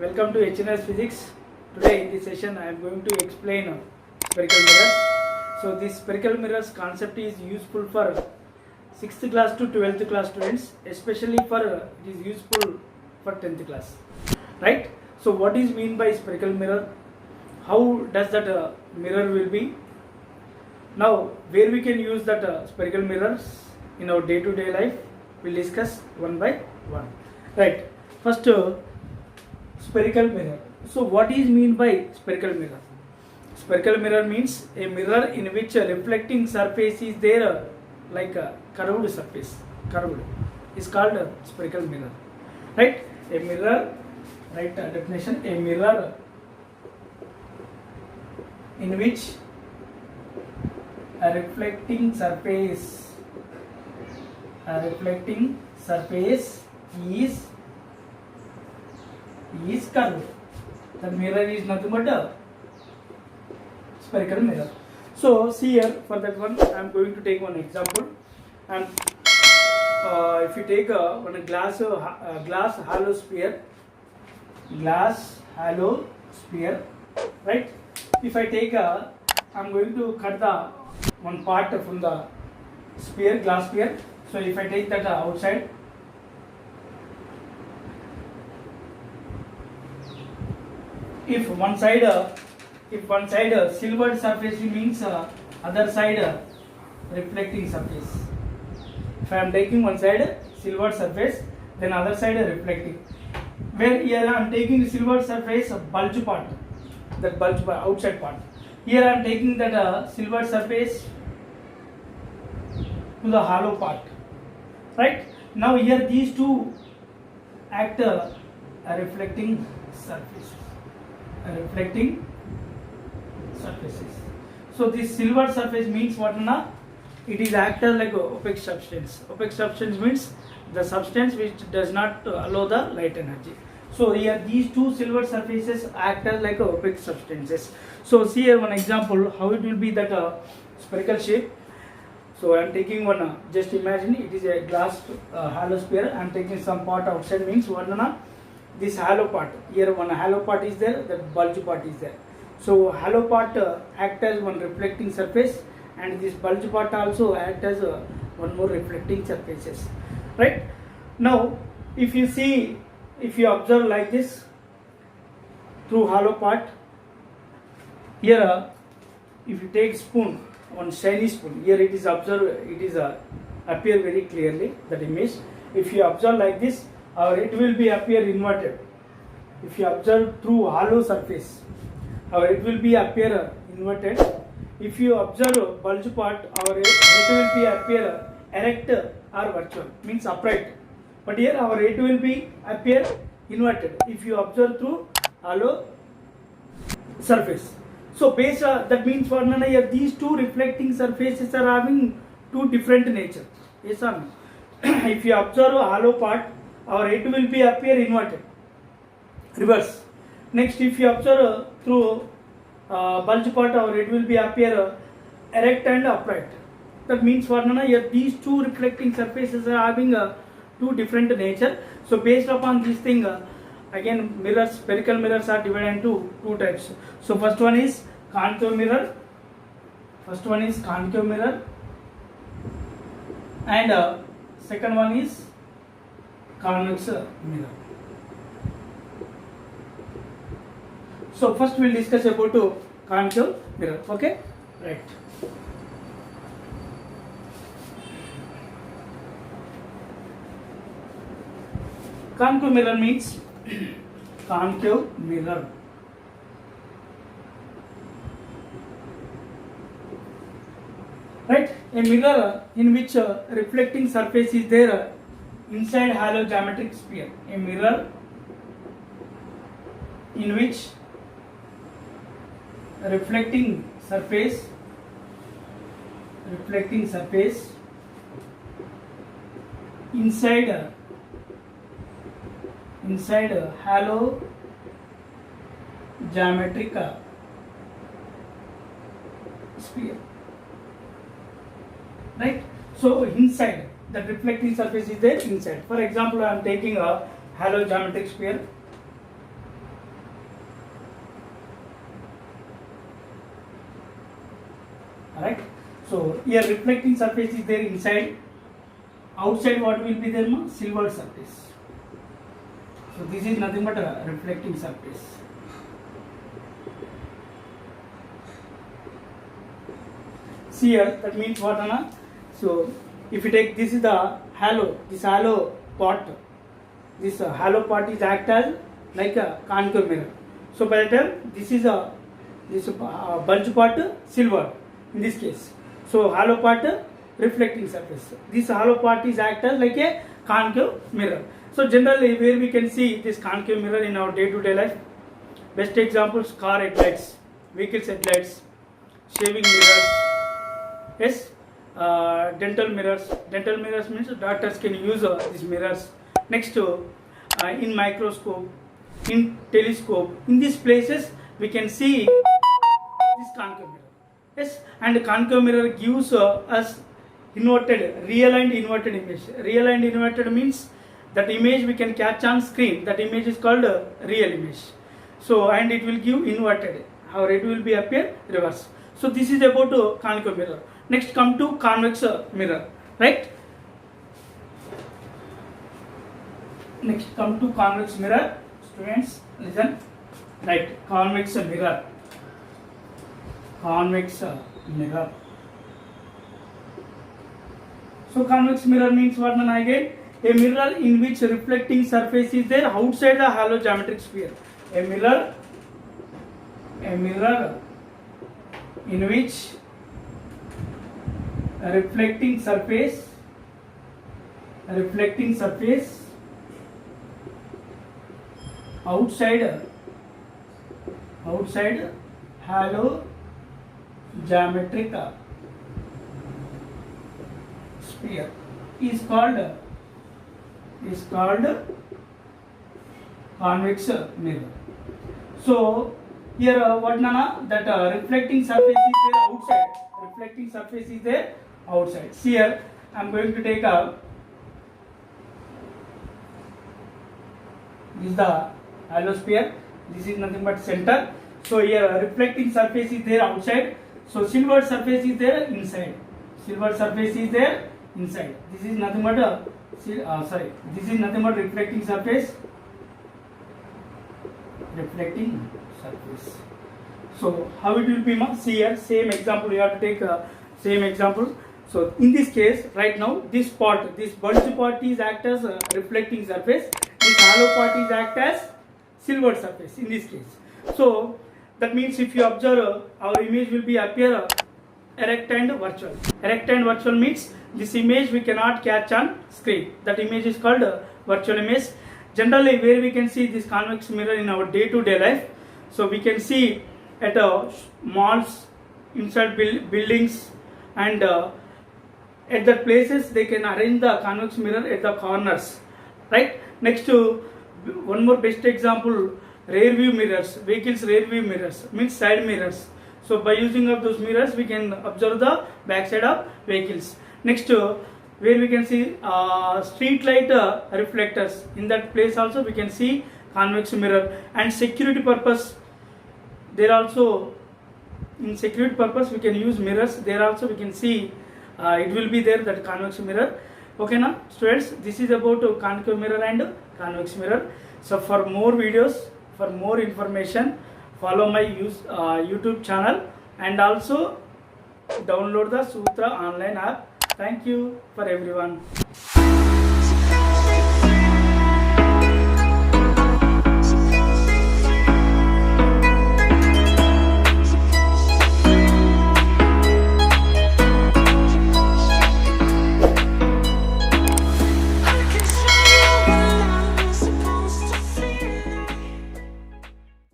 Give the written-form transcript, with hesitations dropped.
Welcome to HNS Physics. Today in this session I am going to explain spherical mirrors. So this spherical mirrors concept is useful for 6th class to 12th class students, especially for it is useful for 10th class. Right? So what is mean by spherical mirror? How does that mirror will be? Now where we can use that spherical mirrors in our day-to-day life, we'll discuss one by one. Right? First spherical mirror. So what is mean by spherical mirror? Spherical mirror means a mirror in which a reflecting surface is there, like a curved surface. Curved is called a spherical mirror. Right? A mirror, right, definition, a mirror in which a reflecting surface is curved. The mirror is nothing but a spherical mirror. So see here, for that one I am going to take one example. And if you take one glass hollow sphere, right? If I take I am going to cut the one part from the sphere, glass sphere. So if I take that outside, if one side silvered surface means other side reflecting surface. If I am taking one side silvered surface, then other side reflecting. Where here I am taking silvered surface bulge part, that bulge part, outside part. Here I am taking that silvered surface to the hollow part. Right? Now here these two act a reflecting surfaces. So this silver surface means what na? It is acted like a opaque substance. Opaque substance means the substance which does not allow the light energy. So here these two silver surfaces act as like a opaque substances. So see here one example how it will be that spherical shape. So I am taking one, just imagine it is a glass hollow sphere. I am taking some part outside means what na? This hollow part, here one hollow part is there, that bulge part is there. So hollow part act as one reflecting surface, and this bulge part also act as one more reflecting surfaces. Right? Now if you see, if you observe like this through hollow part, here if you take spoon, one shiny spoon, here it is observed, it is appear very clearly that image. If you observe like this, or it will be appear inverted. If you observe through hollow surface, or it will be appear inverted. If you observe bulge part, our it will be appear erect or virtual, means upright. But here our it will be appear inverted if you observe through hollow surface. So based that means for here these two reflecting surfaces are having two different nature. Yes or no? If you observe a hollow part, our it will be appear inverted, reverse. Next, if you observe through bulge part, our it will be appear erect and upright. That means for here these two reflecting surfaces are having two different nature. So based upon this thing, again mirrors, spherical mirrors are divided into two types. So first one is concave mirror. And second one is convex mirror. So first we will discuss about concave mirror. Okay, right. Concave mirror means concave mirror. Right, a mirror in which a reflecting surface is there inside hollow geometric sphere. A mirror in which a reflecting surface inside a hollow geometric sphere. Right? So inside that reflecting surface is there inside. For example, I am taking a hollow geometric sphere. Alright. So here reflecting surface is there inside. Outside what will be there? Silver surface. So this is nothing but a reflecting surface. See here, that means what, Anna? So if you take, this is the halo, this halo part. This halo part is act as like a concave mirror. So by the time this is a bulge part silver in this case. So halo part reflecting surface. This halo part is act as like a concave mirror. So generally where we can see this concave mirror in our day-to-day life, best examples: car headlights, vehicles headlights, shaving mirrors, yes, dental mirrors. Dental mirrors means doctors can use these mirrors. Next in microscope, in telescope, in these places we can see this concave mirror. Yes, and the concave mirror gives us inverted, real and inverted image. Real and inverted means that image we can catch on screen. That image is called real image. So and it will give inverted, or it will be appear reverse. So this is about concave mirror. Next come to convex mirror, right? Next come to convex mirror. Students, listen. Right, convex mirror. Convex mirror. So convex mirror means what, man? Again, a mirror in which reflecting surface is there outside the hollow geometric sphere. A mirror in which a reflecting surface outside hollow geometric sphere is called convex mirror. So here what, Nana? That reflecting surface is there outside. Reflecting surface is there outside. See here, I am going to take a, this is the hollow sphere. This is nothing but center. So here reflecting surface is there outside. So silver surface is there inside. Silver surface is there inside. This is nothing but a this is nothing but reflecting surface. Reflecting surface. So how it will be? See here, same example. You have to take same example. So in this case, right now, this part, this bulge part is act as a reflecting surface. This hollow part is act as silver surface in this case. So that means if you observe, our image will be appear erect and virtual. Erect and virtual means this image we cannot catch on screen. That image is called virtual image. Generally, where we can see this convex mirror in our day-to-day life. So we can see at malls, inside buildings, and at the places they can arrange the convex mirror at the corners, right? Next to one more best example, rear view mirrors. Vehicles rear view mirrors means side mirrors. So by using of those mirrors we can observe the back side of vehicles. Next where we can see street light reflectors, in that place also we can see convex mirror. And security purpose, there also, in security purpose we can use mirrors. There also we can see it will be there, that convex mirror. Okay now students, this is about concave mirror and convex mirror. So for more videos, for more information, follow my YouTube channel, and also download the Sutra online app. Thank you for everyone.